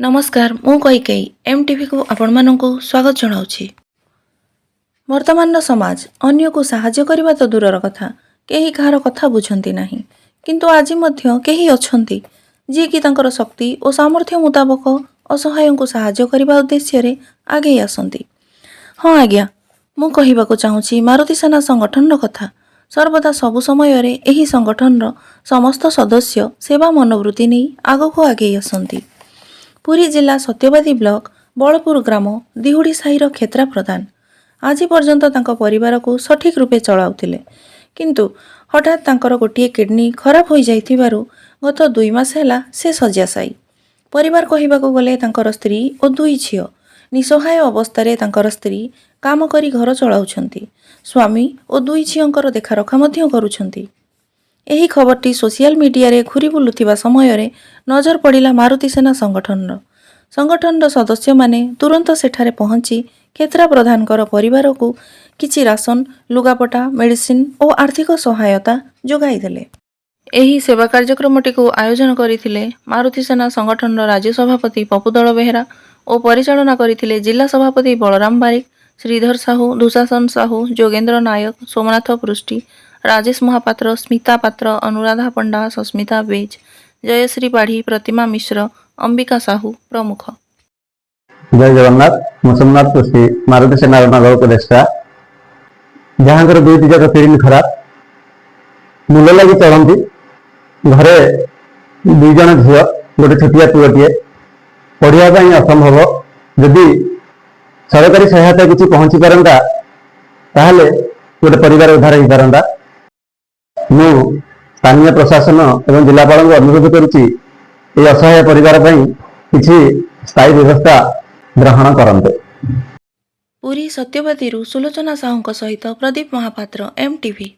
नमस्कार मु कैकेयी एमटीवी को आपण मानकु स्वागत जनाउछि। वर्तमान समाज अन्य को साहाय्य करबा तो दूरर कथा केही कहार कथा बुझंती नाही, किंतु आज मध्य केही अछंती जे कि तांकर शक्ति और सामर्थ्य मुताबक असहाय को साहाय्य करबा उद्देश्य रे आगे आसंती। हाँ आज्ञा, मु कहिबाको चाहूछि मारुति सेना संगठन कथा। सर्वदा सबु समय रे एही संगठन रो समस्त सदस्य सेवा मनोवृत्ति नै आगको आगे आसंती। पुरी जिला सत्यवादी ब्लॉक बलपुर ग्राम दिहुड़ी साहिर क्षेत्रा प्रधान आज पर्यंत तांको परिवार को सठिक रूपे चलाउथिले, किंतु हठात तांकर गोटिए किडनी खराब हो जाइथिबारु गत 2 मास हैला से शय्याशायी। परिवार कहिबाको गले तांकर स्त्री और 2 झियो निसहाय अवस्था रे तांकर स्त्री काम करी घर चलाउछंती, स्वामी और 2 झियोंकर देखारखा मध्य करूछंती। एही खबरटी सोशल मीडिया रे घुरी बुलुथिबा समय रे नजर पड़िला मारुति सेना संगठन सदस्य माने तुरंत सेठारे पहुंची क्षेत्रा प्रधानकर परिवार को किछि राशन लुगापटा मेडिसिन और आर्थिक सहायता जोगाई देले। एही सेवा कार्यक्रमटी को आयोजन करथिले मारुति सेना संगठन राज्य सभापति पपुदल बेहेरा और परिचालना करथिले जिला सभापति बलराम बारिक, श्रीधर साहू, दुशासन साहू, जोगेंद्र नायक, सोमनाथ पृष्टि, राजेश महापात्र, स्मिता पात्र, अनुराधा पंडा, सस्मिता बेज, जयश्री पाढ़ी, प्रतिमा मिश्र, अंबिका साहू प्रमुख। जय जगन्नाथ। मु सोमनाथ पृष्टि मारुति सेना नगर उपदेष्टा। जहाँ दुईटी जाक किडनी खराब मूल लगी चलती घरे 2 जन झील गोटे छोटिया पुअटे पढ़ाई असंभव जदि सरकारी सहायता किसी पहुंची पारंता ताहले गोटे परिवार उद्धार हो पारंता। मु स्थानीय प्रशासन एवं जिलापाल को अनुरोध करुच्ची ये असहाय परिवार किसी स्थायी व्यवस्था ग्रहण करते। पुरी सत्यवादी सुलोचना साहू सहित प्रदीप महापात्र एमटीवी।